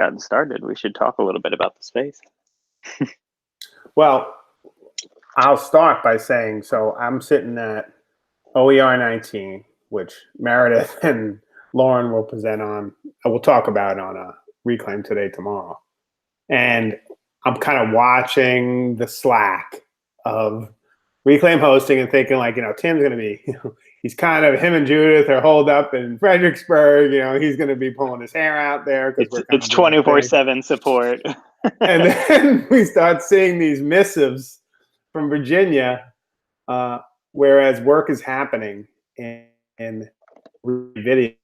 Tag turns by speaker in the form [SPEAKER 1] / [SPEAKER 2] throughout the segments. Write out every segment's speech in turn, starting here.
[SPEAKER 1] gotten started, we should talk a little bit about the space.
[SPEAKER 2] Well, I'll start by saying, so I'm sitting at OER 19, which Meredith and Lauren will present on, we'll talk about on a Reclaim Today tomorrow. And I'm kind of watching the Slack of Reclaim hosting and thinking like, Tim's going to be, he's kind of, him and Judith are holed up in Fredericksburg, he's going to be pulling his hair out there.
[SPEAKER 1] It's 24/7 support.
[SPEAKER 2] And then we start seeing these missives from Virginia, whereas work is happening in video.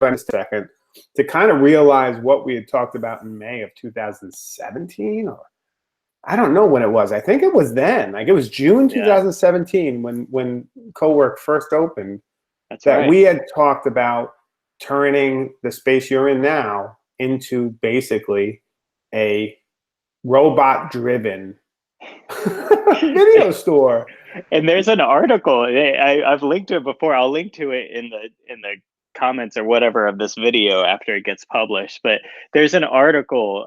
[SPEAKER 2] A second to kind of realize what we had talked about in May of 2017, or I don't know when it was. I think it was then. Like it was June 2017 when CoWork first opened.
[SPEAKER 1] That's
[SPEAKER 2] that
[SPEAKER 1] right.
[SPEAKER 2] We had talked about turning the space you're in now into basically a robot-driven video store.
[SPEAKER 1] And there's an article. I've linked to it before. I'll link to it in the comments or whatever of this video after it gets published. But there's an article.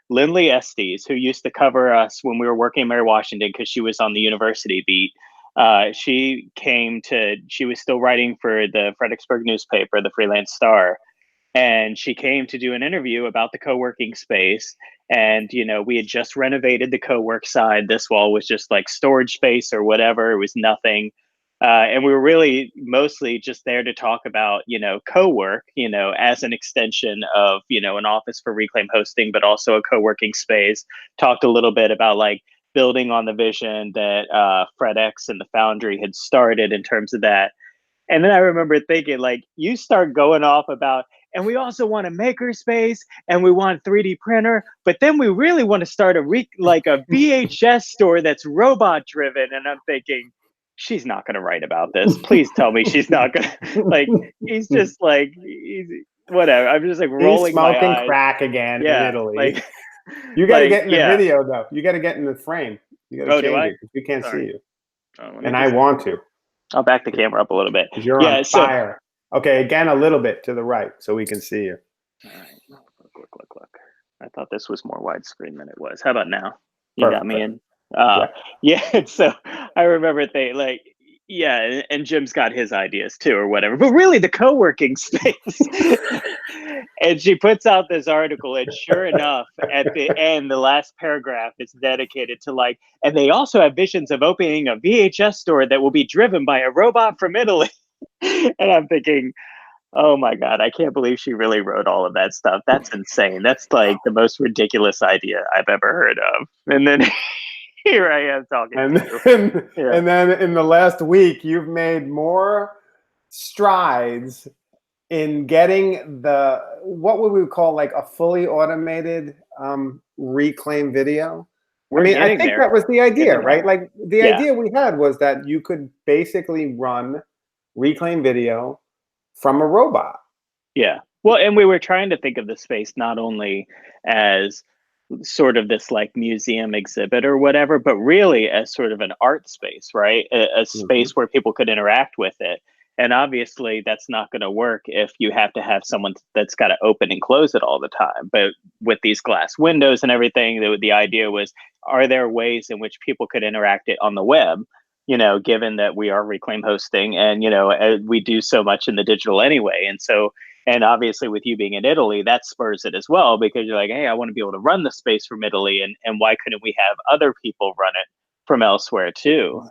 [SPEAKER 1] Lindley Estes, who used to cover us when we were working in Mary Washington because she was on the university beat. She was still writing for the Fredericksburg newspaper, the Freelance Star. And she came to do an interview about the co-working space. And, we had just renovated the co-work side. This wall was just like storage space or whatever. It was nothing. And we were really mostly just there to talk about, co-work, as an extension of, an office for Reclaim hosting, but also a co-working space. Talked a little bit about like building on the vision that FredX and the Foundry had started in terms of that. And then I remember thinking, like, you start going off about, and we also want a maker space, and we want 3D printer, but then we really want to start a VHS store that's robot driven. And I'm thinking, she's not going to write about this. Please tell me she's not going to. Like, he's just like, whatever. I'm just like rolling my eyes.
[SPEAKER 2] He's smoking crack again in Italy.
[SPEAKER 1] Like,
[SPEAKER 2] you got to get in the video though. You got to get in the frame. You got to change it because we can't see you. And I want to.
[SPEAKER 1] I'll back the camera up a little bit.
[SPEAKER 2] You're on fire. Okay, again, a little bit to the right so we can see you.
[SPEAKER 1] All right. Look. I thought this was more widescreen than it was. How about now? You got me in. Yeah. So I remember and Jim's got his ideas too, or whatever. But really, the co-working space. And she puts out this article, and sure enough, at the end, the last paragraph is dedicated to like, and they also have visions of opening a VHS store that will be driven by a robot from Italy. And I'm thinking, oh my God, I can't believe she really wrote all of that stuff. That's insane. That's like the most ridiculous idea I've ever heard of. And then here I am talking.
[SPEAKER 2] And then in the last week, you've made more strides in getting what would we call like a fully automated Reclaim video. I think that was the idea, right? Like the idea we had was that you could basically run Reclaim video from a robot.
[SPEAKER 1] Yeah. Well, and we were trying to think of the space not only as sort of this like museum exhibit or whatever, but really as sort of an art space, right? A space where people could interact with it. And obviously that's not going to work if you have to have someone that's got to open and close it all the time. But with these glass windows and everything, the idea was, are there ways in which people could interact it on the web? Given that we are Reclaim hosting and, we do so much in the digital anyway. And so, and obviously with you being in Italy, that spurs it as well, because you're like, hey, I want to be able to run the space from Italy. And why couldn't we have other people run it from elsewhere too?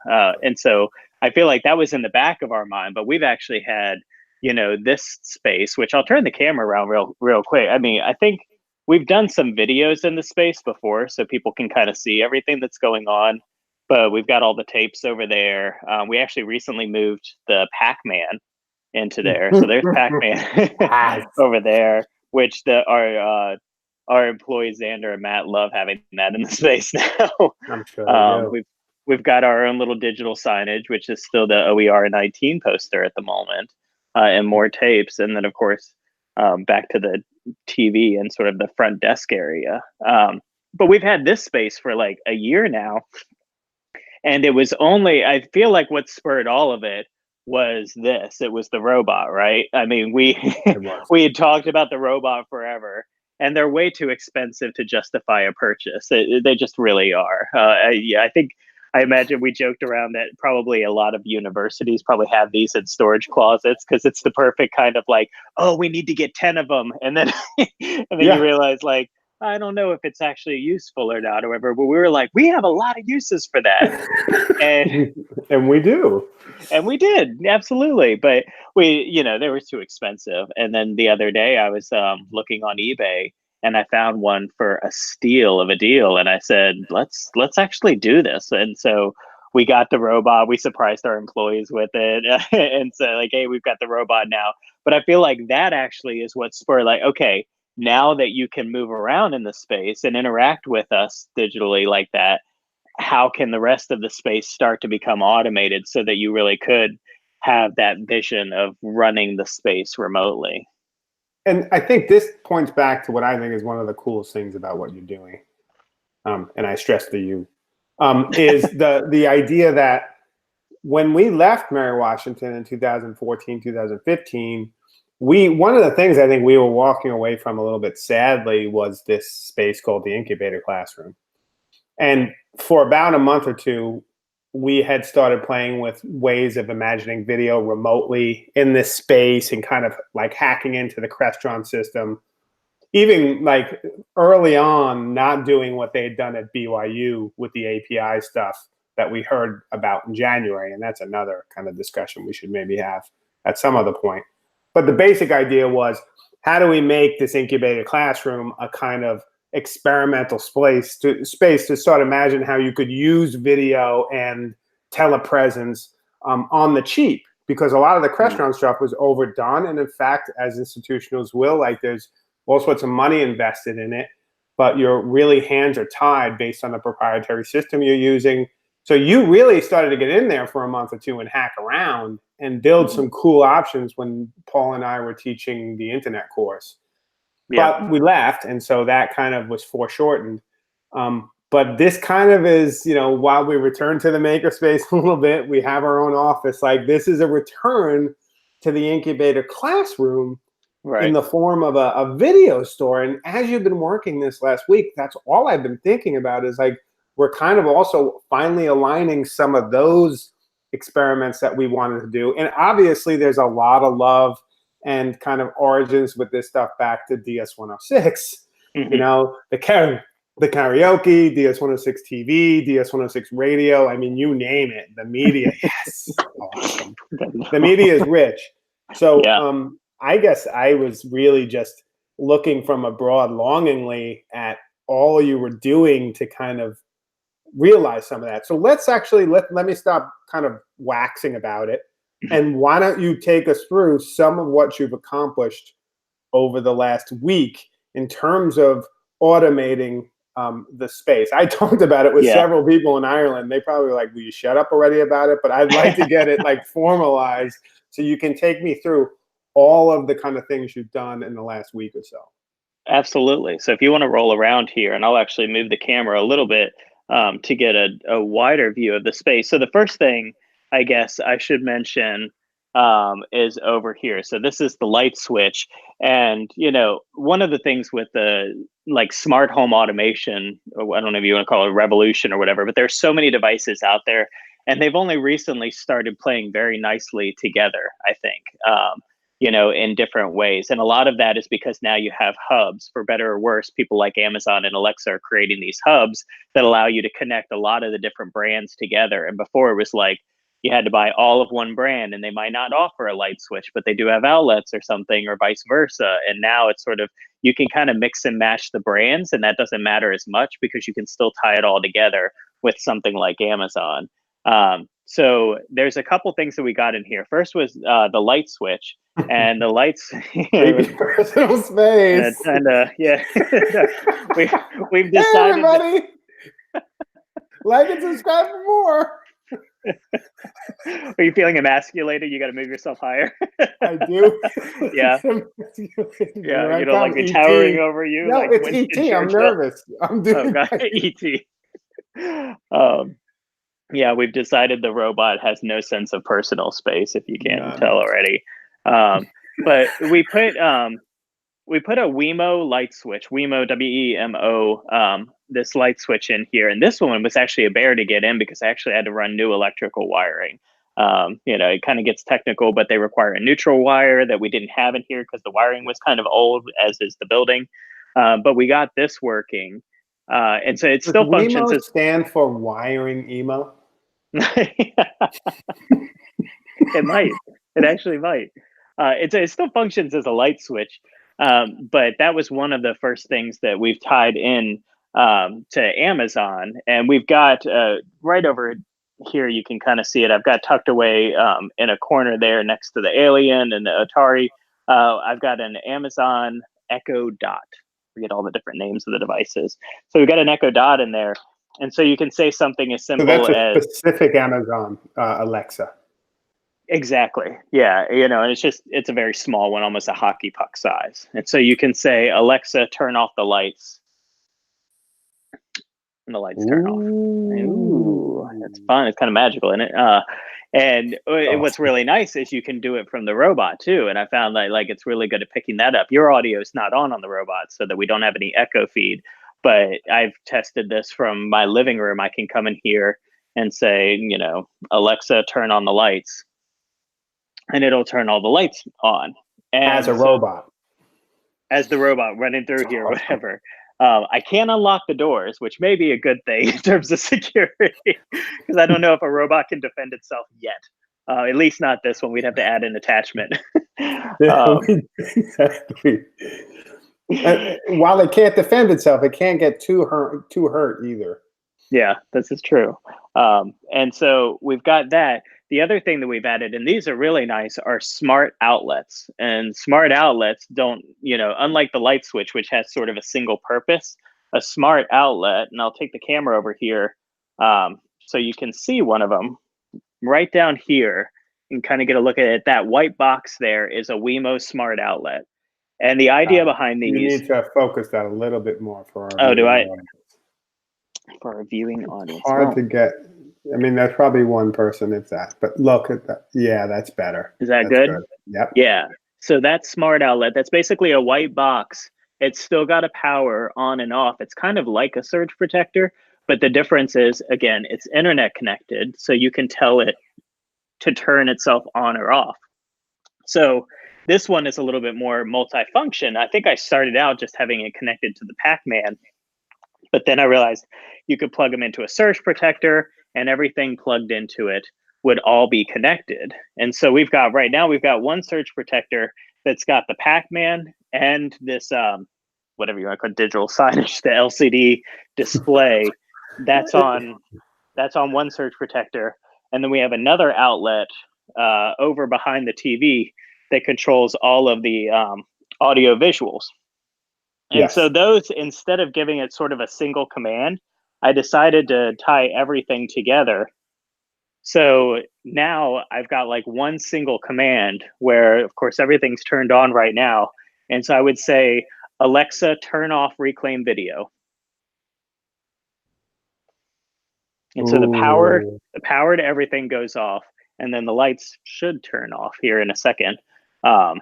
[SPEAKER 1] And so I feel like that was in the back of our mind, but we've actually had, this space, which I'll turn the camera around real quick. I think we've done some videos in the space before, so people can kind of see everything that's going on. But we've got all the tapes over there. We actually recently moved the Pac-Man into there. So there's Pac-Man over there, which our employees, Xander and Matt, love having that in the space now.
[SPEAKER 2] I'm sure
[SPEAKER 1] we've got our own little digital signage, which is still the OER 19 poster at the moment, and more tapes. And then, of course, back to the TV and sort of the front desk area. But we've had this space for like a year now. And it was only, I feel like what spurred all of it was this. It was the robot, right? I mean, we
[SPEAKER 2] It was.
[SPEAKER 1] we had talked about the robot forever, and they're way too expensive to justify a purchase. They just really are. Yeah, I imagine we joked around that probably a lot of universities probably have these in storage closets because it's the perfect kind of like, oh, we need to get 10 of them, and then and then you
[SPEAKER 2] Yeah.
[SPEAKER 1] realize like, I don't know if it's actually useful or not, or whatever. But we were like, we have a lot of uses for that, and
[SPEAKER 2] And we do.
[SPEAKER 1] and we did, absolutely. But they were too expensive. And then the other day I was looking on eBay and I found one for a steal of a deal. And I said, let's actually do this. And so we got the robot, we surprised our employees with it. And so like, hey, we've got the robot now. But I feel like that actually is what spurred like, okay, now that you can move around in the space and interact with us digitally like that, how can the rest of the space start to become automated so that you really could have that vision of running the space remotely?
[SPEAKER 2] And I think this points back to what I think is one of the coolest things about what you're doing. And I stress to you, is the idea that when we left Mary Washington in 2014, 2015, one of the things I think we were walking away from a little bit sadly was this space called the Incubator Classroom. And for about a month or two, we had started playing with ways of imagining video remotely in this space and kind of like hacking into the Crestron system. Even like early on, not doing what they had done at BYU with the API stuff that we heard about in January. And that's another kind of discussion we should maybe have at some other point. But the basic idea was, how do we make this incubated classroom a kind of experimental space to sort of imagine how you could use video and telepresence on the cheap, because a lot of the Crestron stuff was overdone. And in fact, as institutionals will, like there's all sorts of money invested in it, but your really hands are tied based on the proprietary system you're using. So you really started to get in there for a month or two and hack around and build some cool options when Paul and I were teaching the internet course.
[SPEAKER 1] Yeah.
[SPEAKER 2] But we left, and so that kind of was foreshortened. But this kind of is, while we return to the makerspace a little bit, we have our own office. Like this is a return to the Incubator Classroom in
[SPEAKER 1] Right.
[SPEAKER 2] the form of a video store. And as you've been working this last week, that's all I've been thinking about is like, we're kind of also finally aligning some of those experiments that we wanted to do. And obviously there's a lot of love and kind of origins with this stuff back to DS106,
[SPEAKER 1] Mm-hmm.
[SPEAKER 2] the karaoke, DS106 TV, DS106 radio. I mean, you name it. The media, yes, awesome. The media is rich. So
[SPEAKER 1] Yeah.
[SPEAKER 2] I guess I was really just looking from abroad longingly at all you were doing to kind of realize some of that. So let's actually let me stop kind of waxing about it. And why don't you take us through some of what you've accomplished over the last week in terms of automating the space? I talked about it with
[SPEAKER 1] Yeah.
[SPEAKER 2] several people in Ireland. They probably were like, will you shut up already about it? But I'd like to get it like formalized so you can take me through all of the kind of things you've done in the last week or so.
[SPEAKER 1] Absolutely. So if you want to roll around here, and I'll actually move the camera a little bit to get a wider view of the space. So the first thing I guess I should mention is over here. So this is the light switch. And, one of the things with the like smart home automation, or I don't know if you want to call it a revolution or whatever, but there's so many devices out there and they've only recently started playing very nicely together, I think. In different ways. And a lot of that is because now you have hubs, for better or worse. People like Amazon and Alexa are creating these hubs that allow you to connect a lot of the different brands together. And before it was like you had to buy all of one brand and they might not offer a light switch, but they do have outlets or something, or vice versa. And now it's sort of, you can kind of mix and match the brands, and that doesn't matter as much because you can still tie it all together with something like Amazon. So there's a couple things that we got in here. First was the light switch, and the lights.
[SPEAKER 2] Creepy personal space.
[SPEAKER 1] Yeah, we we've
[SPEAKER 2] Hey,
[SPEAKER 1] decided.
[SPEAKER 2] everybody. Like and subscribe for more.
[SPEAKER 1] Are you feeling emasculated? You got to move yourself higher.
[SPEAKER 2] I do.
[SPEAKER 1] Yeah, yeah. Like they're towering over you,
[SPEAKER 2] No,
[SPEAKER 1] like
[SPEAKER 2] it's
[SPEAKER 1] Winston
[SPEAKER 2] ET. I'm
[SPEAKER 1] Churchill.
[SPEAKER 2] nervous. I'm
[SPEAKER 1] Oh
[SPEAKER 2] doing
[SPEAKER 1] God, ET. Um, Yeah, we've decided the robot has no sense of personal space, if you can't tell
[SPEAKER 2] None.
[SPEAKER 1] already. Um, but we put a Wemo light switch, Wemo WEMO, this light switch in here, and this one was actually a bear to get in because I actually had to run new electrical wiring. It kind of gets technical, but they require a neutral wire that we didn't have in here because the wiring was kind of old, as is the building. But we got this working, and so it
[SPEAKER 2] Does
[SPEAKER 1] still functions
[SPEAKER 2] WEMO
[SPEAKER 1] as
[SPEAKER 2] stand for wiring emo?
[SPEAKER 1] It might. It actually might. It still functions as a light switch, but that was one of the first things that we've tied in to Amazon, and we've got right over here. You can kind of see it. I've got tucked away in a corner there next to the Alien and the Atari. I've got an Amazon Echo Dot. Forget all the different names of the devices. So we've got an Echo Dot in there, and so you can say something as
[SPEAKER 2] So
[SPEAKER 1] simple
[SPEAKER 2] that's a
[SPEAKER 1] as
[SPEAKER 2] specific Amazon Alexa.
[SPEAKER 1] exactly. Yeah. And it's a very small one, almost a hockey puck size. And so you can say, Alexa, turn off the lights, and the lights turn off. Ooh,
[SPEAKER 2] Ooh.
[SPEAKER 1] it's fun. It's kind of magical, isn't it? And what's
[SPEAKER 2] Awesome.
[SPEAKER 1] really nice is you can do it from the robot too. And I found that like it's really good at picking that up. Your audio is not on the robot, so that we don't have any echo feed. But I've tested this from my living room. I can come in here and say, Alexa, turn on the lights, and it'll turn all the lights on.
[SPEAKER 2] As a
[SPEAKER 1] And so,
[SPEAKER 2] robot.
[SPEAKER 1] as the robot running through
[SPEAKER 2] That's
[SPEAKER 1] here,
[SPEAKER 2] awesome.
[SPEAKER 1] whatever, I can't unlock the doors, which may be a good thing in terms of security, because I don't know if a robot can defend itself yet. At least not this one. We'd have to add an attachment. um,
[SPEAKER 2] Exactly. While it can't defend itself, it can't get too hurt either.
[SPEAKER 1] Yeah, this is true. And so we've got that. The other thing that we've added, and these are really nice, are smart outlets. And smart outlets don't, unlike the light switch, which has sort of a single purpose, a smart outlet, and I'll take the camera over here so you can see one of them right down here and kind of get a look at it. That white box there is a Wemo smart outlet. And the idea behind
[SPEAKER 2] You
[SPEAKER 1] these,
[SPEAKER 2] need to focus that a little bit more for our
[SPEAKER 1] oh, do
[SPEAKER 2] viewing
[SPEAKER 1] I,
[SPEAKER 2] audience.
[SPEAKER 1] for a viewing audience?
[SPEAKER 2] Hard
[SPEAKER 1] Well,
[SPEAKER 2] to get. I mean, there's probably one person if that. But look at that. Yeah, that's better.
[SPEAKER 1] is that
[SPEAKER 2] That's
[SPEAKER 1] good?
[SPEAKER 2] good. Yep.
[SPEAKER 1] Yeah. So that smart outlet, that's basically a white box. It's still got a power on and off. It's kind of like a surge protector, but the difference is, again, it's internet connected. So you can tell it to turn itself on or off. So this one is a little bit more multifunction. I think I started out just having it connected to the Pac-Man, but then I realized you could plug them into a surge protector and everything plugged into it would all be connected. And so we've got one surge protector that's got the Pac-Man and this whatever you want to call it, digital signage, the LCD display that's on one surge protector. And then we have another outlet over behind the TV that controls all of the audio visuals. And so
[SPEAKER 2] Yes.
[SPEAKER 1] those, instead of giving it sort of a single command, I decided to tie everything together. So now I've got like one single command where, of course, everything's turned on right now. And so I would say, Alexa, turn off reclaim video. And so
[SPEAKER 2] Ooh.
[SPEAKER 1] the power to everything goes off, and then the lights should turn off here in a second, um,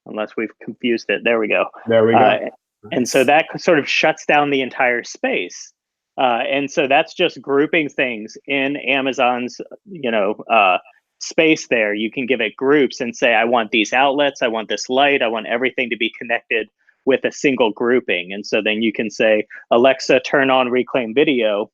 [SPEAKER 1] unless we've confused it. There we go.
[SPEAKER 2] There we
[SPEAKER 1] Uh,
[SPEAKER 2] go.
[SPEAKER 1] and so
[SPEAKER 2] Nice.
[SPEAKER 1] that sort of shuts down the entire space. And so that's just grouping things in Amazon's, space there. You can give it groups and say, I want these outlets, I want this light, I want everything to be connected with a single grouping. And so then you can say, Alexa, turn on reclaim video,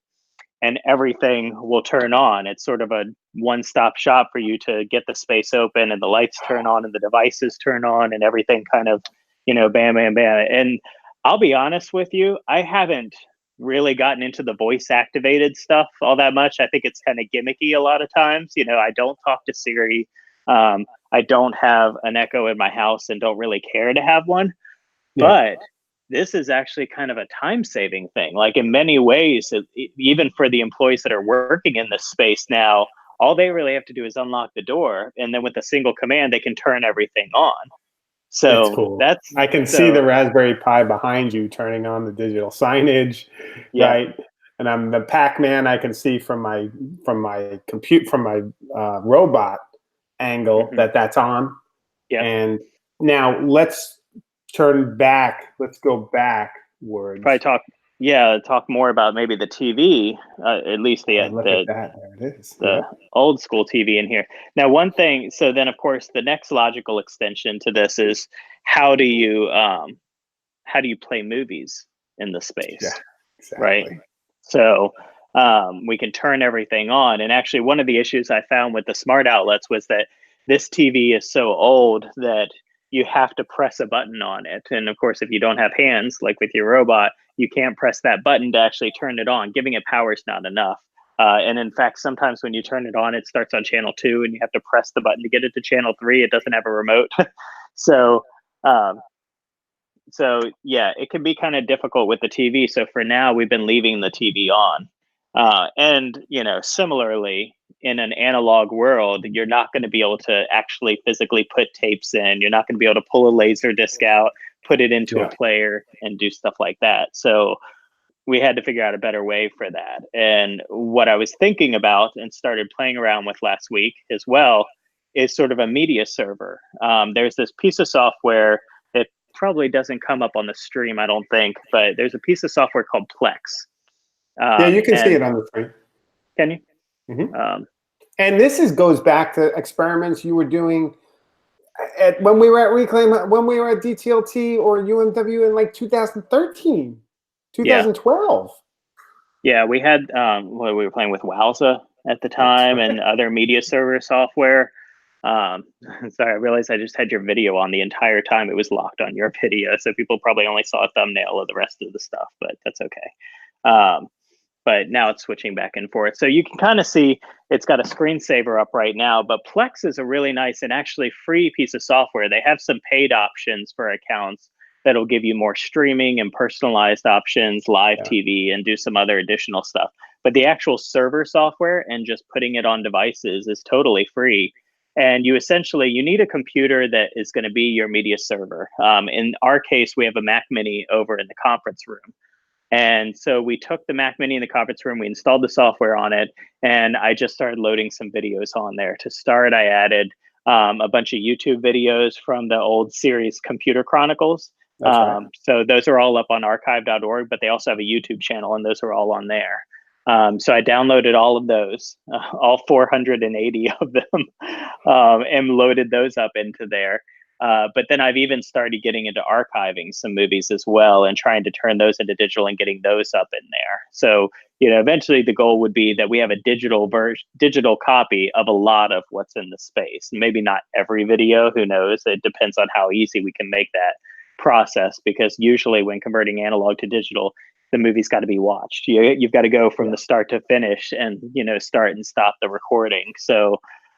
[SPEAKER 1] and everything will turn on. It's sort of a one-stop shop for you to get the space open and the lights turn on and the devices turn on and everything kind of, bam, bam, bam. And I'll be honest with you, I haven't really gotten into the voice activated stuff all that much. I think it's kind of gimmicky a lot of times. I don't talk to Siri. I don't have an Echo in my house and don't really care to have one.
[SPEAKER 2] Yeah.
[SPEAKER 1] But this is actually kind of a time saving thing. Like in many ways, even for the employees that are working in this space now, all they really have to do is unlock the door. And then with a single command, they can turn everything on.
[SPEAKER 2] It's
[SPEAKER 1] So
[SPEAKER 2] cool.
[SPEAKER 1] that's
[SPEAKER 2] I can see the
[SPEAKER 1] so,
[SPEAKER 2] Raspberry Pi behind you turning on the digital signage,
[SPEAKER 1] yeah.
[SPEAKER 2] right? and I'm the Pac-Man. I can see from my robot angle
[SPEAKER 1] Hmm.
[SPEAKER 2] that that's on.
[SPEAKER 1] Yep.
[SPEAKER 2] And now let's turn back. Let's go
[SPEAKER 1] Probably
[SPEAKER 2] backwards.
[SPEAKER 1] talk more about maybe the TV, at least
[SPEAKER 2] Oh, look at that. There it is.
[SPEAKER 1] the
[SPEAKER 2] Yep.
[SPEAKER 1] old school TV in here. Now, one thing, so then of course the next logical extension to this is how do you how do you play movies in the
[SPEAKER 2] Yeah.
[SPEAKER 1] space, right?
[SPEAKER 2] Exactly.
[SPEAKER 1] So we can turn everything on. And actually, one of the issues I found with the smart outlets was that this TV is so old that you have to press a button on it. And of course, if you don't have hands, like with your robot, you can't press that button to actually turn it on. Giving it power is not enough. And in fact, sometimes when you turn it on, it starts on channel 2, and you have to press the button to get it to channel 3. It doesn't have a remote. so um, so yeah, it can be kind of difficult with the TV. So for now, we've been leaving the TV on. And similarly, in an analog world, you're not going to be able to actually physically put tapes in. You're not going to be able to pull a laser disc out, put it into a
[SPEAKER 2] Yeah.
[SPEAKER 1] player, and do stuff like that. So we had to figure out a better way for that. And what I was thinking about and started playing around with last week as well is sort of a media server. There's this piece of software that probably doesn't come up on the stream, I don't think, but there's a piece of software called Plex.
[SPEAKER 2] Yeah, you can see
[SPEAKER 1] And
[SPEAKER 2] it on the screen.
[SPEAKER 1] can you?
[SPEAKER 2] Hmm.
[SPEAKER 1] Um,
[SPEAKER 2] And this goes back to experiments you were doing when we were at Reclaim, when we were at DTLT or UMW in like 2013,
[SPEAKER 1] yeah,
[SPEAKER 2] 2012.
[SPEAKER 1] yeah, we had we were playing with Wowza at the
[SPEAKER 2] That's
[SPEAKER 1] time and
[SPEAKER 2] right.
[SPEAKER 1] other media server software. Um, sorry, I realized I just had your video on the entire time. It was locked on your video, so people probably only saw a thumbnail of the rest of the stuff, but that's okay. Um, but now it's switching back and forth. So you can kind of see it's got a screensaver up right now, but Plex is a really nice and actually free piece of software. They have some paid options for accounts that'll give you more streaming and personalized options, live
[SPEAKER 2] Yeah.
[SPEAKER 1] TV, and do some other additional stuff. But the actual server software and just putting it on devices is totally free. And you need a computer that is going to be your media server. In our case, we have a Mac Mini over in the conference room. And so we took the Mac Mini in the conference room, we installed the software on it, and I just started loading some videos on there. To start, I added a bunch of YouTube videos from the old series Computer Chronicles.
[SPEAKER 2] That's right.
[SPEAKER 1] So those are all up on archive.org, but they also have a YouTube channel, and those are all on there. So I downloaded all of those, all 480 of them, and loaded those up into there. But then I've even started getting into archiving some movies as well and trying to turn those into digital and getting those up in there. So, eventually the goal would be that we have a digital copy of a lot of what's in the space. Maybe not every video, who knows? It depends on how easy we can make that process, because usually when converting analog to digital, the movie's got to be watched. You've got to go from
[SPEAKER 2] Yeah.
[SPEAKER 1] the start to finish and, start and stop the recording. So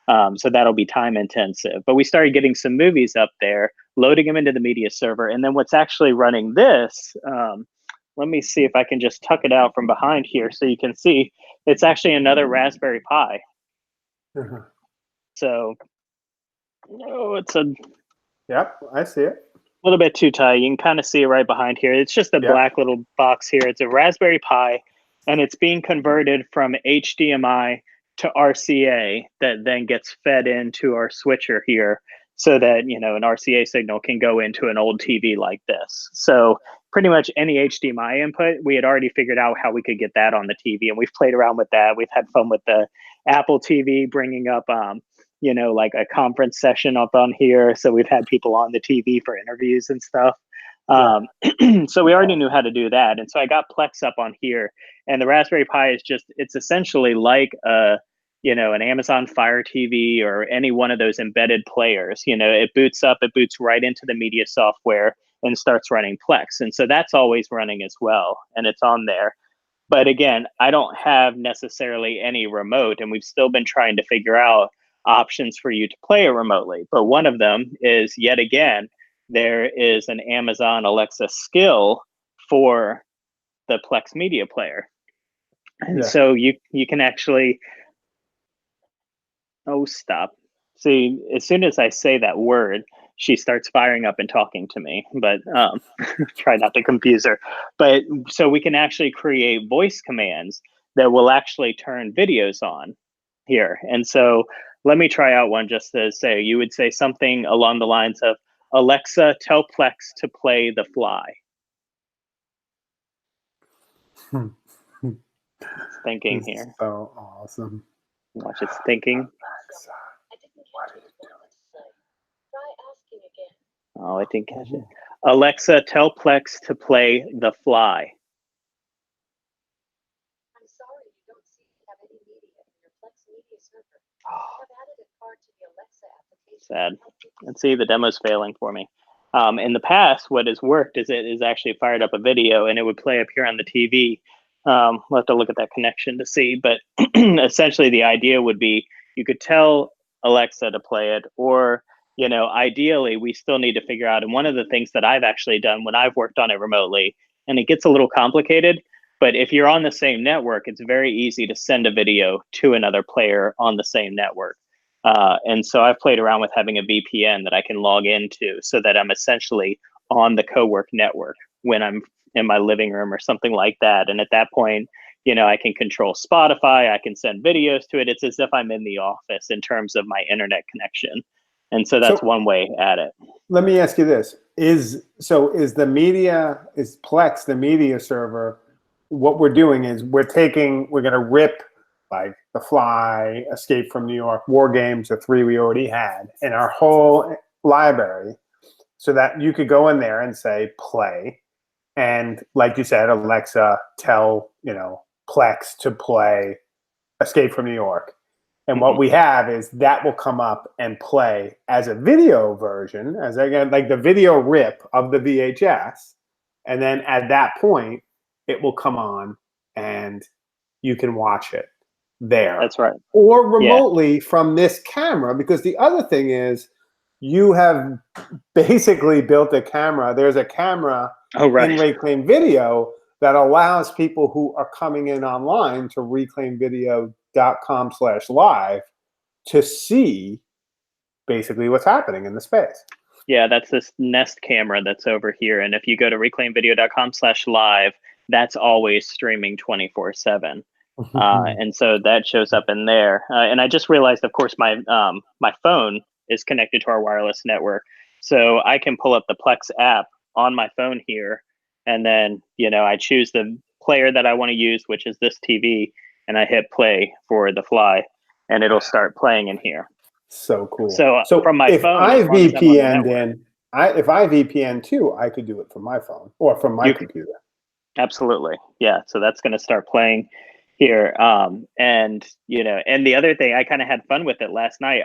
[SPEAKER 1] that'll be time intensive. But we started getting some movies up there, loading them into the media server. And then what's actually running this, let me see if I can just tuck it out from behind here so you can see it's actually another Raspberry Pi.
[SPEAKER 2] Uh-huh.
[SPEAKER 1] So, it's a
[SPEAKER 2] Yep, I see it.
[SPEAKER 1] little bit too tight. You can kind of see it right behind here. It's just a
[SPEAKER 2] Yep.
[SPEAKER 1] black little box here. It's a Raspberry Pi, and it's being converted from HDMI to RCA that then gets fed into our switcher here so that, an RCA signal can go into an old TV like this. So pretty much any HDMI input, we had already figured out how we could get that on the TV, and we've played around with that. We've had fun with the Apple TV bringing up like a conference session up on here. So we've had people on the TV for interviews and stuff.
[SPEAKER 2] Yeah.
[SPEAKER 1] So we already knew how to do that. And so I got Plex up on here, and the Raspberry Pi it's essentially like an Amazon Fire TV or any one of those embedded players. It boots up, it boots right into the media software and starts running Plex. And so that's always running as well. And it's on there. But again, I don't have necessarily any remote, and we've still been trying to figure out options for you to play it remotely. But one of them is, yet again, there is an Amazon Alexa skill for the Plex Media Player. And
[SPEAKER 2] Yeah.
[SPEAKER 1] so you can actually, oh, stop. See, as soon as I say that word, she starts firing up and talking to me, but try not to confuse her. But so we can actually create voice commands that will actually turn videos on here. And so let me try out one just to say, you would say something along the lines of, Alexa, tell Plex to play The Fly. It's thinking
[SPEAKER 2] This is
[SPEAKER 1] here.
[SPEAKER 2] so awesome.
[SPEAKER 1] Watch, it's thinking.
[SPEAKER 2] Alexa, what are you doing?
[SPEAKER 1] Oh, I didn't catch it. Alexa, tell Plex to play The Fly.
[SPEAKER 3] I'm sorry you don't see have any media in your Plex media server. I have added a card to the Alexa application.
[SPEAKER 1] Sad. And see, the demo's failing for me. In the past, what has worked is it has actually fired up a video and it would play up here on the TV. We'll have to look at that connection to see, but essentially the idea would be you could tell Alexa to play it, or ideally we still need to figure out. And one of the things that I've actually done when I've worked on it remotely, and it gets a little complicated, but if you're on the same network, it's very easy to send a video to another player on the same network. And so I've played around with having a VPN that I can log into so that I'm essentially on the co-work network when I'm in my living room or something like that. And at that point, I can control Spotify, I can send videos to it. It's as if I'm in the office in terms of my internet connection. And so that's one way at it.
[SPEAKER 2] Let me ask you this. Is Plex the media server? What we're doing is we're going to rip like The Fly, Escape from New York, War Games, the 3 we already had, and our whole library, so that you could go in there and say play, and like you said, Alexa, tell Plex to play Escape from New York. And what we have is that will come up and play as a video version, as again like the video rip of the VHS, and then at that point it will come on and you can watch it there.
[SPEAKER 1] That's right.
[SPEAKER 2] Or remotely from this camera, because the other thing is you have basically built a camera. There's a camera in Reclaim Video that allows people who are coming in online to reclaimvideo.com/live to see basically what's happening in the space.
[SPEAKER 1] Yeah, that's this Nest camera that's over here. And if you go to reclaimvideo.com/live, that's always streaming 24/7. And so that shows up in there. And I just realized, of course, my phone is connected to our wireless network. So I can pull up the Plex app on my phone here. And then, I choose the player that I want to use, which is this TV. And I hit play for The Fly. And it'll start playing in here.
[SPEAKER 2] So cool.
[SPEAKER 1] So from my
[SPEAKER 2] if
[SPEAKER 1] phone,
[SPEAKER 2] I VPN'd in, if I VPN too, I could do it from my phone or from my computer.
[SPEAKER 1] Absolutely. Yeah. So that's going to start playing here. And the other thing, I kind of had fun with it last night.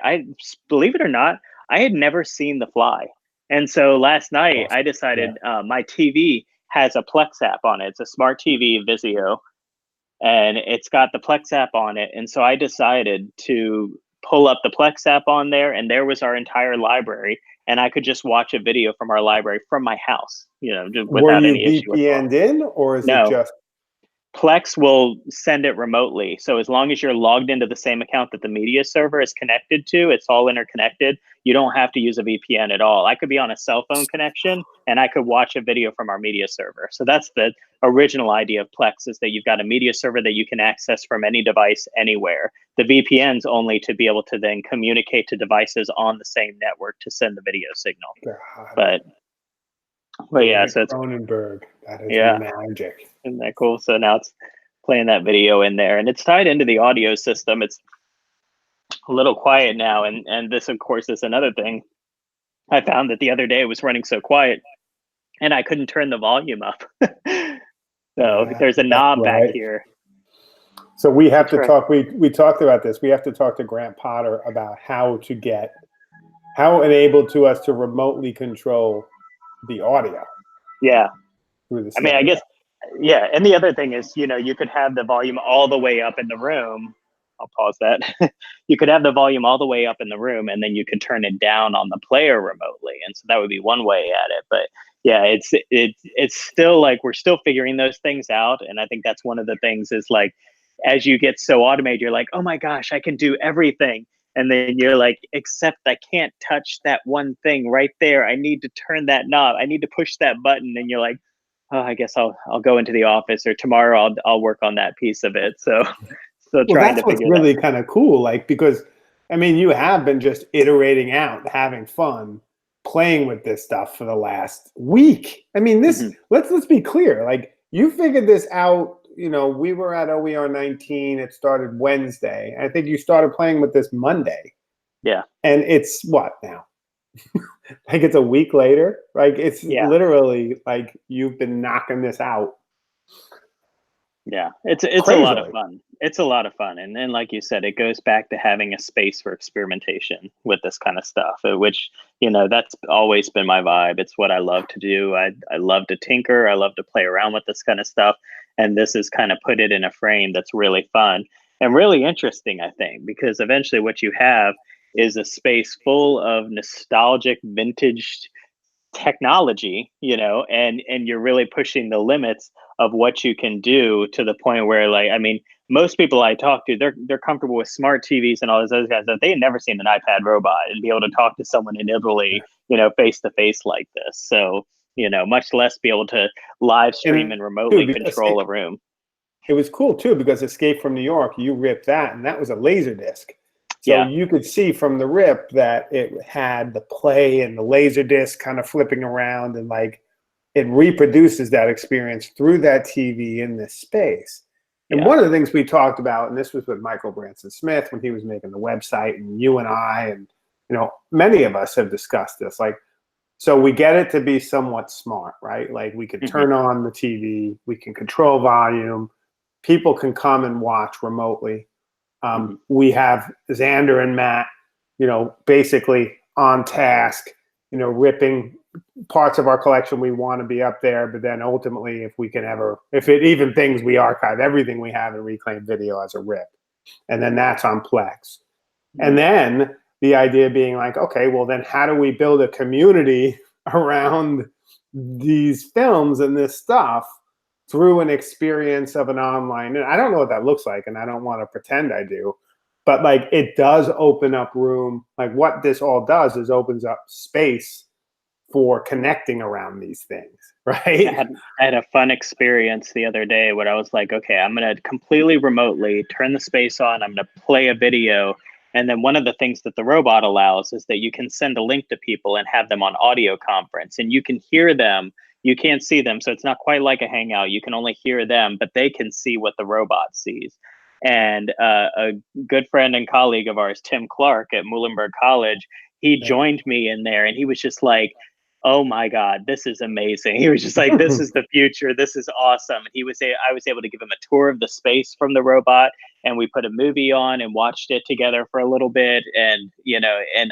[SPEAKER 1] Believe it or not, I had never seen The Fly. And so last night I decided my TV has a Plex app on it. It's a smart TV Vizio, and it's got the Plex app on it. And so I decided to pull up the Plex app on there, and there was our entire library, and I could just watch a video from our library from my house, just without any issue.
[SPEAKER 2] Were you VPN'd in, or is it just?
[SPEAKER 1] Plex will send it remotely. So as long as you're logged into the same account that the media server is connected to, it's all interconnected. You don't have to use a VPN at all. I could be on a cell phone connection and I could watch a video from our media server. So that's the original idea of Plex, is that you've got a media server that you can access from any device anywhere. The VPN's only to be able to then communicate to devices on the same network to send the video signal.
[SPEAKER 2] God.
[SPEAKER 1] But yeah, so it's
[SPEAKER 2] Cronenberg. That is magic.
[SPEAKER 1] Isn't that cool? So now it's playing that video in there, and it's tied into the audio system. It's a little quiet now, and this, of course, is another thing. I found that the other day it was running so quiet, and I couldn't turn the volume up. So there's a knob back here.
[SPEAKER 2] So we have to talk. We talked about this. We have to talk to Grant Potter about how enabled to us to remotely control the audio.
[SPEAKER 1] Yeah. I mean, I guess, yeah. And the other thing is, you could have the volume all the way up in the room. I'll pause that. You could have the volume all the way up in the room, and then you could turn it down on the player remotely. And so that would be one way at it. But yeah, it's still like, we're still figuring those things out. And I think that's one of the things is like, as you get so automated, you're like, oh my gosh, I can do everything. And then you're like, except I can't touch that one thing right there. I need to turn that knob. I need to push that button. And you're like, oh, I guess I'll go into the office, or tomorrow I'll work on that piece of it. So still
[SPEAKER 2] Well,
[SPEAKER 1] trying
[SPEAKER 2] that's
[SPEAKER 1] to
[SPEAKER 2] what's
[SPEAKER 1] figure that.
[SPEAKER 2] really kind of cool, like, because I mean, you have been just iterating out, having fun, playing with this stuff for the last week. I mean, this
[SPEAKER 1] Mhm.
[SPEAKER 2] let's be clear. Like, you figured this out, you know, we were at OER 19, it started Wednesday. I think you started playing with this Monday.
[SPEAKER 1] Yeah.
[SPEAKER 2] And it's what now? Like, it's a week later. Like, it's
[SPEAKER 1] Yeah.
[SPEAKER 2] literally like you've been knocking this out
[SPEAKER 1] Yeah, it's a lot of
[SPEAKER 2] crazily.
[SPEAKER 1] fun. It's a lot of fun, and then like you said, it goes back to having a space for experimentation with this kind of stuff, which that's always been my vibe. It's what I love to do. I love to tinker. I love to play around with this kind of stuff, and this is kind of put it in a frame that's really fun and really interesting. I think because eventually, what you have is a space full of nostalgic, vintage technology, and you're really pushing the limits of what you can do to the point where, like, I mean, most people I talk to, they're comfortable with smart TVs and all those other guys, that they had never seen an iPad robot and be able to talk to someone in Italy, face to face like this. So, much less be able to live stream
[SPEAKER 2] And
[SPEAKER 1] and
[SPEAKER 2] dude,
[SPEAKER 1] remotely
[SPEAKER 2] because
[SPEAKER 1] control a room.
[SPEAKER 2] it was cool too, because Escape from New York, you ripped that, and that was a laser disc. So
[SPEAKER 1] Yeah.
[SPEAKER 2] you could see from the rip that it had the play and the laser disc kind of flipping around, and like it reproduces that experience through that TV in this space. And
[SPEAKER 1] Yeah.
[SPEAKER 2] one of the things we talked about, and this was with Michael Branson Smith when he was making the website, and you and I, and many of us have discussed this. Like, so we get it to be somewhat smart, right? Like, we could
[SPEAKER 1] Hmm.
[SPEAKER 2] turn on the TV, we can control volume, people can come and watch remotely.
[SPEAKER 1] Hmm.
[SPEAKER 2] We have Xander and Matt, basically on task, ripping parts of our collection we want to be up there. But then ultimately, if it even things we archive, everything we have in Reclaimed Video as a rip. And then that's on Plex. And then the idea being like, okay, well, then how do we build a community around these films and this stuff through an experience of an online? And I don't know what that looks like, and I don't want to pretend I do, but like, it does open up room. Like, what this all does is opens up space for connecting around these things,
[SPEAKER 1] I
[SPEAKER 2] right?
[SPEAKER 1] had I had a fun experience the other day where I was like, okay, I'm gonna completely remotely turn the space on. I'm gonna play a video, and then one of the things that the robot allows is that you can send a link to people and have them on audio conference, and you can hear them. You can't see them, so it's not quite like a hangout. You can only hear them, but they can see what the robot sees. And a good friend and colleague of ours, Tim Clark at Muhlenberg College, he
[SPEAKER 2] Yeah.
[SPEAKER 1] joined me in there, and he was just like, oh my God, this is amazing. He was just like, this is the future. This is awesome. I was able to give him a tour of the space from the robot, and we put a movie on and watched it together for a little bit. And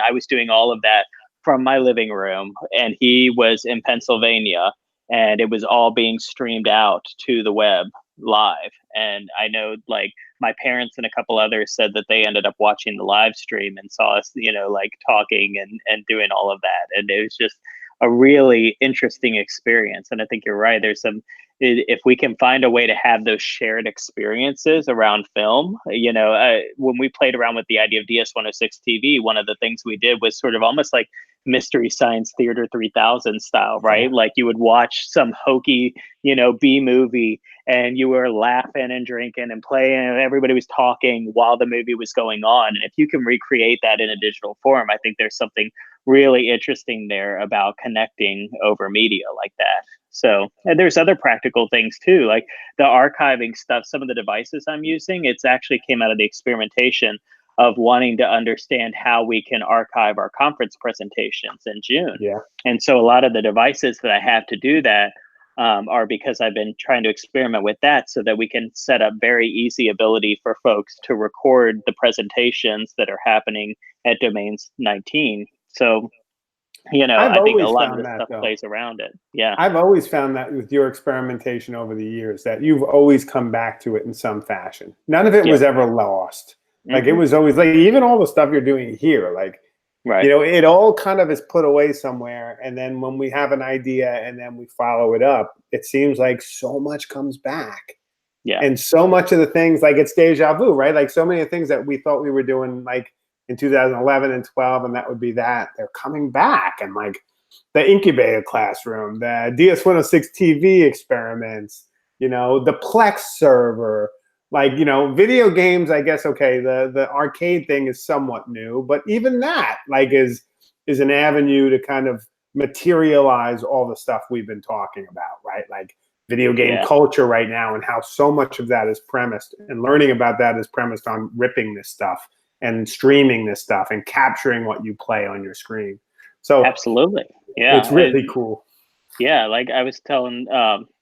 [SPEAKER 1] I was doing all of that from my living room, and he was in Pennsylvania, and it was all being streamed out to the web live. And I know, like, my parents and a couple others said that they ended up watching the live stream and saw us, like, talking and doing all of that. And it was just a really interesting experience. And I think you're right. If we can find a way to have those shared experiences around film, when we played around with the idea of DS-106 TV, one of the things we did was sort of almost like Mystery Science Theater 3000 style,
[SPEAKER 2] Yeah.
[SPEAKER 1] right? Like, you would watch some hokey, B movie, and you were laughing and drinking and playing, and everybody was talking while the movie was going on. And if you can recreate that in a digital form, I think there's something really interesting there about connecting over media like that. So, and there's other practical things too, like the archiving stuff. Some of the devices I'm using, it's actually came out of the experimentation of wanting to understand how we can archive our conference presentations in June.
[SPEAKER 2] Yeah.
[SPEAKER 1] And so a lot of the devices that I have to do that are because I've been trying to experiment with that, so that we can set up very easy ability for folks to record the presentations that are happening at Domains 19. So,
[SPEAKER 2] I've
[SPEAKER 1] I think a
[SPEAKER 2] always
[SPEAKER 1] lot of
[SPEAKER 2] found
[SPEAKER 1] this
[SPEAKER 2] that
[SPEAKER 1] stuff
[SPEAKER 2] though.
[SPEAKER 1] plays around it. Yeah.
[SPEAKER 2] I've always found that with your experimentation over the years, that you've always come back to it in some fashion. None of it
[SPEAKER 1] Yep.
[SPEAKER 2] was ever lost. Like, it
[SPEAKER 1] Hmm.
[SPEAKER 2] was always like, even all the stuff you're doing here, like,
[SPEAKER 1] Right.
[SPEAKER 2] it all kind of is put away somewhere. And then when we have an idea and then we follow it up, it seems like so much comes back.
[SPEAKER 1] Yeah.
[SPEAKER 2] And so much of the things, like, it's deja vu, right? Like, so many of the things that we thought we were doing, like in 2011 and 12, and that would be that. They're coming back, and like the Incubator Classroom, the DS106 TV experiments, you know, the Plex server, like, you know, video games, I guess, okay, the arcade thing is somewhat new, but even that, like, is an avenue to kind of materialize all the stuff we've been talking about, right? Like video game culture right now, and how so much of that is premised, and learning about that is premised on ripping this stuff and streaming this stuff and capturing what you play on your screen. So
[SPEAKER 1] absolutely, yeah,
[SPEAKER 2] it's really cool.
[SPEAKER 1] Yeah, like I was telling,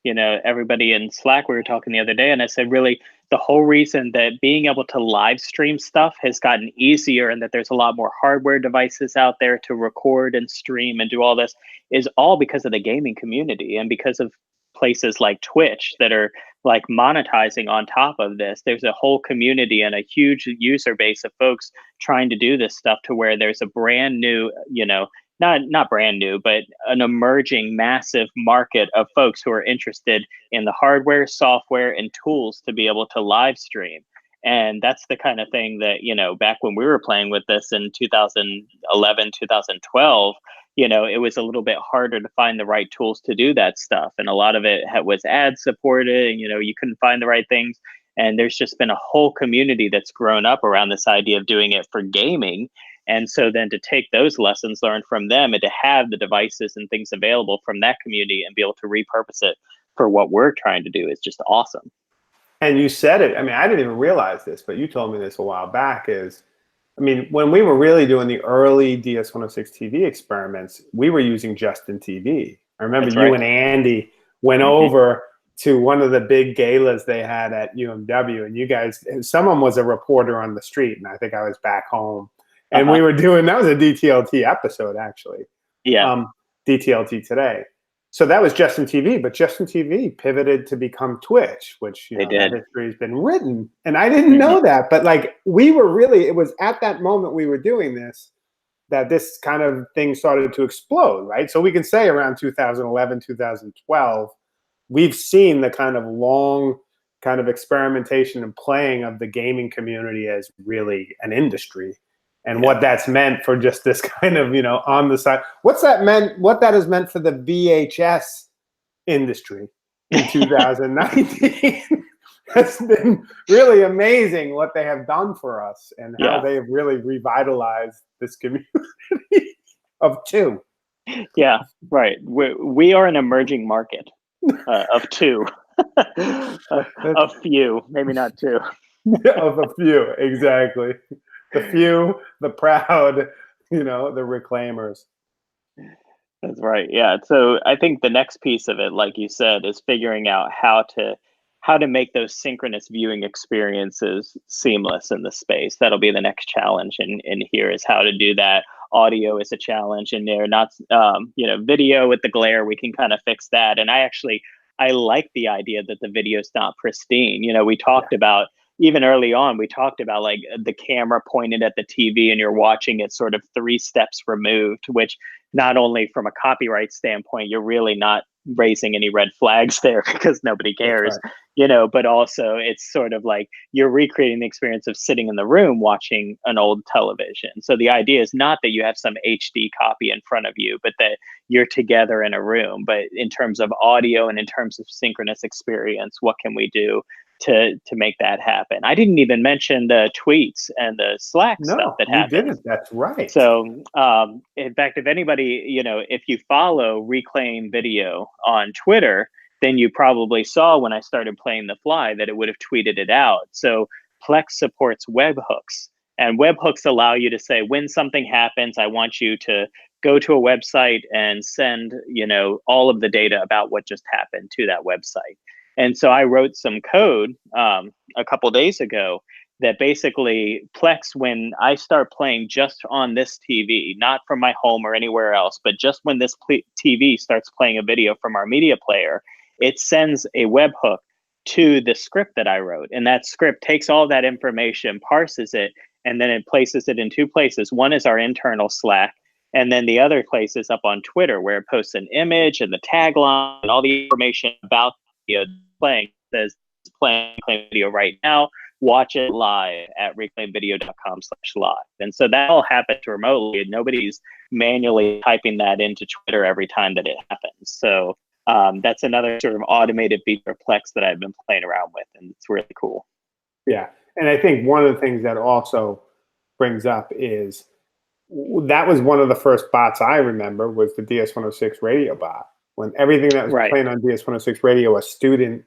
[SPEAKER 1] you know, everybody in Slack, we were talking the other day, and I said, really, the whole reason that being able to live stream stuff has gotten easier, and that there's a lot more hardware devices out there to record and stream and do all this, is all because of the gaming community, and because of places like Twitch that are like monetizing on top of this. There's a whole community and a huge user base of folks trying to do this stuff, to where there's a brand new, you know, not brand new, but an emerging massive market of folks who are interested in the hardware, software, and tools to be able to live stream. And that's the kind of thing that, you know, back when we were playing with this in 2011, 2012, you know, it was a little bit harder to find the right tools to do that stuff. And a lot of it was ad supported, and, you know, you couldn't find the right things. And there's just been a whole community that's grown up around this idea of doing it for gaming. And so then to take those lessons learned from them, and to have the devices and things available from that community and be able to repurpose it for what we're trying to do is just awesome.
[SPEAKER 2] And you said it. I mean, I didn't even realize this, but you told me this a while back. I mean, when we were really doing the early DS106 TV experiments, we were using Justin TV. I remember you and Andy went over to one of the big galas they had at UMW, and you guys, someone was a reporter on the street, and I think I was back home. And we were doing, that was a DTLT episode, actually.
[SPEAKER 1] Yeah.
[SPEAKER 2] DTLT Today. So that was Justin TV, but Justin TV pivoted to become Twitch, which, you know, that history has been written. And I didn't know that, but like we were really, it was at that moment we were doing this, that this kind of thing started to explode, right? So we can say around 2011, 2012, we've seen the kind of long kind of experimentation and playing of the gaming community as really an industry. And what that's meant for just this kind of, you know, on the side. What that has meant for the VHS industry in 2019 has been really amazing, what they have done for us, and how they have really revitalized this community of two.
[SPEAKER 1] Yeah, right. We are an emerging market of two. A few, maybe not two.
[SPEAKER 2] Of a few, exactly. The few, the proud, you know, the reclaimers.
[SPEAKER 1] That's right. Yeah. So I think the next piece of it, like you said, is figuring out how to make those synchronous viewing experiences seamless in the space. That'll be the next challenge. And here is how to do that. Audio is a challenge in there, not you know, video with the glare, we can kind of fix that. And I like the idea that the video is not pristine. You know, we talked about, even early on, we talked about like the camera pointed at the TV and you're watching it sort of 3 steps removed, which not only from a copyright standpoint, you're really not raising any red flags there because nobody cares, you know, but also it's sort of like you're recreating the experience of sitting in the room watching an old television. So the idea is not that you have some HD copy in front of you, but that you're together in a room. But in terms of audio and in terms of synchronous experience, what can we do to make that happen? I didn't even mention the tweets and the Slack stuff that happens.
[SPEAKER 2] You didn't. That's right.
[SPEAKER 1] So, in fact, if anybody, you know, if you follow Reclaim Video on Twitter, then you probably saw when I started playing The Fly that it would have tweeted it out. So Plex supports webhooks, and webhooks allow you to say, when something happens, I want you to go to a website and send, you know, all of the data about what just happened to that website. And so I wrote some code a couple days ago that basically Plex, when I start playing just on this TV, not from my home or anywhere else, but just when this TV starts playing a video from our media player, it sends a webhook to the script that I wrote. And that script takes all that information, parses it, and then it places it in 2 places. One is our internal Slack, and then the other place is up on Twitter, where it posts an image and the tagline and all the information about the video playing. It says it's playing video right now. watch it live at reclaimvideo.com/live. And so that all happens remotely, and nobody's manually typing that into Twitter every time that it happens. So that's another sort of automated feature Plex that I've been playing around with, and it's really cool.
[SPEAKER 2] Yeah. And I think one of the things that also brings up is that was one of the first bots I remember was the DS-106 radio bot. When everything that was playing on DS-106 radio, a student,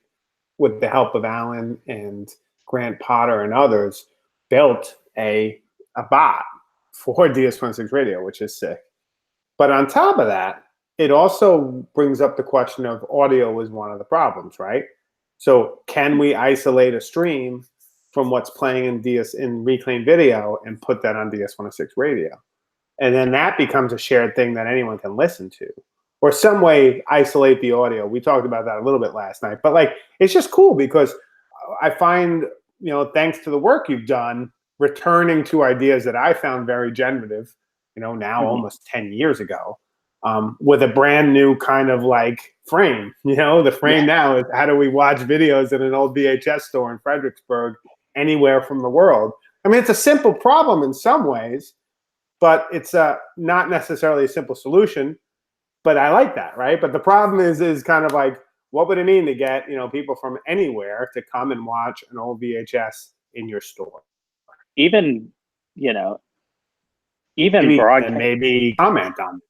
[SPEAKER 2] with the help of Alan and Grant Potter and others, built a bot for DS-106 radio, which is sick. But on top of that, it also brings up the question of audio is one of the problems, right? So can we isolate a stream from what's playing in Reclaim Video and put that on DS-106 radio? And then that becomes a shared thing that anyone can listen to, or some way isolate the audio. We talked about that a little bit last night, but like, it's just cool because I find, thanks to the work you've done, returning to ideas that I found very generative, now almost 10 years ago, with a brand new kind of like frame. The frame now is, how do we watch videos in an old VHS store in Fredericksburg anywhere from the world? I mean, it's a simple problem in some ways, but it's not necessarily a simple solution. But I like that, right? But the problem is kind of like, what would it mean to get people from anywhere to come and watch an old VHS in your store?
[SPEAKER 1] Even broadcast,
[SPEAKER 2] maybe comment on it.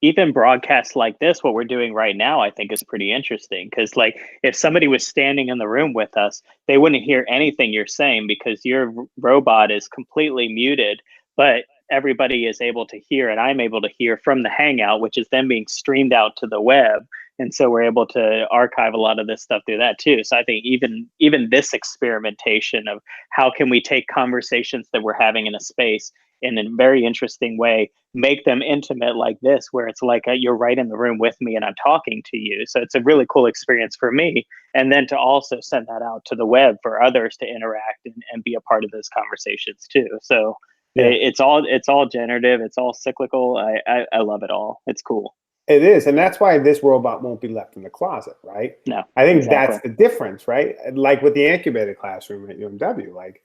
[SPEAKER 1] Even broadcasts like this, what we're doing right now, I think is pretty interesting, because like if somebody was standing in the room with us, they wouldn't hear anything you're saying because your robot is completely muted, but everybody is able to hear, and I'm able to hear from the Hangout, which is then being streamed out to the web. And so we're able to archive a lot of this stuff through that too. So I think even this experimentation of how can we take conversations that we're having in a space in a very interesting way, make them intimate like this, where it's like you're right in the room with me and I'm talking to you. So it's a really cool experience for me. And then to also send that out to the web for others to interact and be a part of those conversations too. So it's all generative. It's all cyclical. I love it all. It's cool.
[SPEAKER 2] It is. And that's why this robot won't be left in the closet, right?
[SPEAKER 1] No,
[SPEAKER 2] I think that's the difference, right? Like with the Incubator Classroom at UMW, like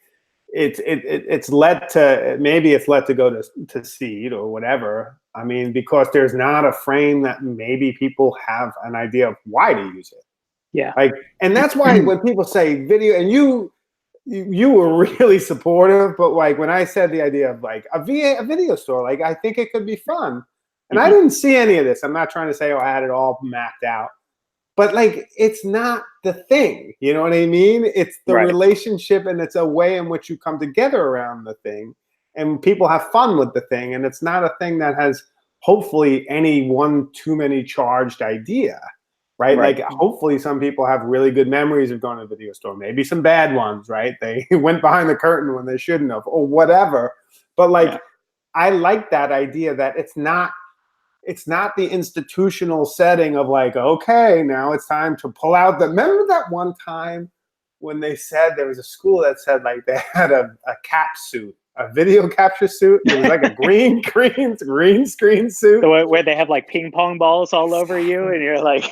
[SPEAKER 2] it's led to, maybe it's led to go to seed or whatever. I mean, because there's not a frame that maybe people have an idea of why to use it.
[SPEAKER 1] Yeah.
[SPEAKER 2] Like, and that's why when people say video, and you were really supportive, but like when I said the idea of like a video store, like I think it could be fun. And I didn't see any of this. I'm not trying to say, I had it all mapped out. But like, it's not the thing. You know what I mean? It's the relationship, and it's a way in which you come together around the thing. And people have fun with the thing. And it's not a thing that has, hopefully, any one too many charged idea. Right? Like, hopefully some people have really good memories of going to the video store. Maybe some bad ones, right? They went behind the curtain when they shouldn't have, or whatever. But like, I like that idea that it's not the institutional setting of like, okay, now it's time to pull out remember that one time when they said, there was a school that said like they had a cap suit, a video capture suit. It was like a green screen suit.
[SPEAKER 1] So where they have like ping pong balls all over you and you're like,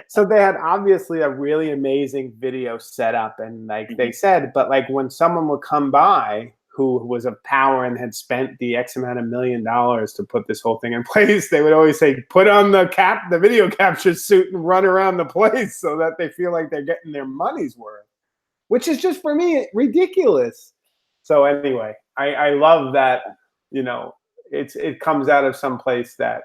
[SPEAKER 2] So they had obviously a really amazing video setup, and like they said, but like when someone would come by who was of power and had spent the X amount of $1 million to put this whole thing in place, they would always say, put on the video capture suit and run around the place so that they feel like they're getting their money's worth, which is just, for me, ridiculous. So anyway, I love that, it comes out of some place that,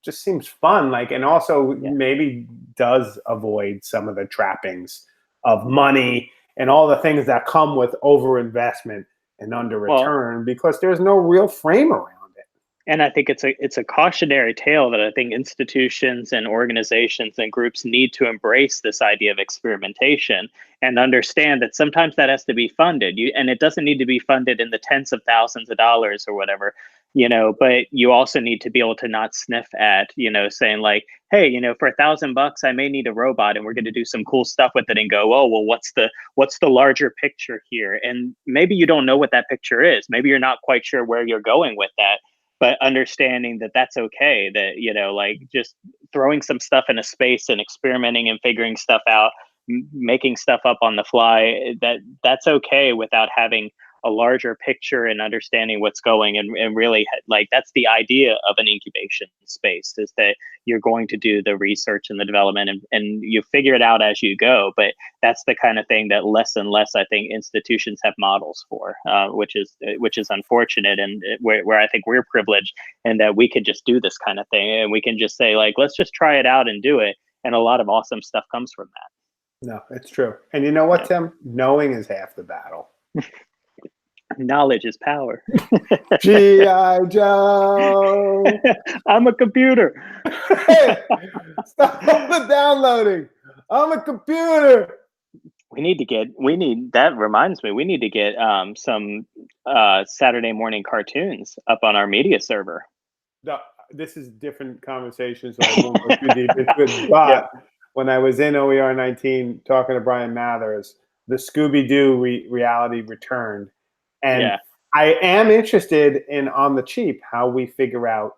[SPEAKER 2] just seems fun, like, and also maybe does avoid some of the trappings of money and all the things that come with overinvestment and under return, because there's no real frame around it.
[SPEAKER 1] And I think it's a cautionary tale that I think institutions and organizations and groups need to embrace this idea of experimentation and understand that sometimes that has to be funded. And it doesn't need to be funded in the tens of thousands of dollars or whatever, but you also need to be able to not sniff at, saying like, hey, for $1,000, I may need a robot and we're going to do some cool stuff with it, and go, oh, well, what's the larger picture here? And maybe you don't know what that picture is. Maybe you're not quite sure where you're going with that. But understanding that that's okay, that, like just throwing some stuff in a space and experimenting and figuring stuff out making stuff up on the fly, that's okay without having a larger picture and understanding what's going, and really, like, that's the idea of an incubation space, is that you're going to do the research and the development, and you figure it out as you go. But that's the kind of thing that less and less, I think, institutions have models for, which is unfortunate, and where I think we're privileged, and that we could just do this kind of thing, and we can just say, like, let's just try it out and do it, and a lot of awesome stuff comes from that.
[SPEAKER 2] No, it's true. And you know what, Tim? Knowing is half the battle.
[SPEAKER 1] Knowledge is power.
[SPEAKER 2] G.I. Joe.
[SPEAKER 1] I'm a computer.
[SPEAKER 2] Hey, stop all the downloading. I'm a computer.
[SPEAKER 1] That reminds me, we need to get some Saturday morning cartoons up on our media server.
[SPEAKER 2] No, this is different conversation, so I won't go too deep into it. But when I was in OER 19 talking to Brian Mathers, the Scooby-Doo reality returned. And I am interested in, on the cheap, how we figure out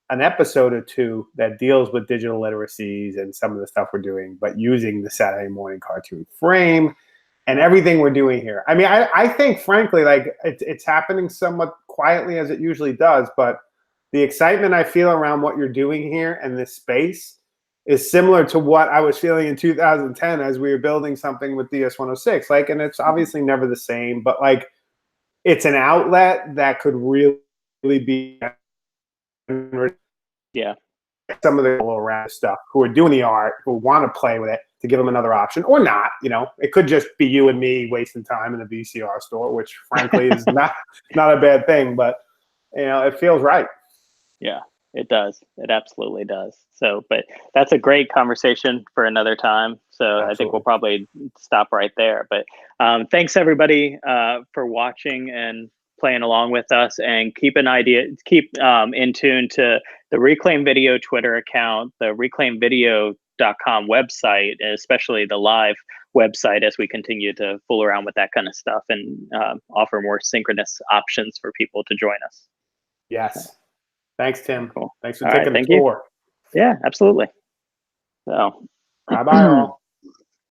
[SPEAKER 2] an episode or two that deals with digital literacies and some of the stuff we're doing, but using the Saturday morning cartoon frame and everything we're doing here. I mean, I think, frankly, like, it's happening somewhat quietly, as it usually does, but the excitement I feel around what you're doing here and this space is similar to what I was feeling in 2010 as we were building something with DS-106. Like, and it's obviously never the same, but, like, it's an outlet that could really be some of the people around stuff who are doing the art, who want to play with it, to give them another option, or not. You know, it could just be you and me wasting time in a VCR store, which frankly is not a bad thing, but you know, it feels right.
[SPEAKER 1] Yeah, it does. It absolutely does. So, but that's a great conversation for another time. So absolutely. I think we'll probably stop right there. But thanks everybody for watching and playing along with us, and keep in tune to the Reclaim Video Twitter account, the reclaimvideo.com website, and especially the live website, as we continue to fool around with that kind of stuff and offer more synchronous options for people to join us.
[SPEAKER 2] Yes. Thanks, Tim.
[SPEAKER 1] Cool.
[SPEAKER 2] Thanks for taking the tour.
[SPEAKER 1] Yeah, absolutely. So
[SPEAKER 2] bye-bye all.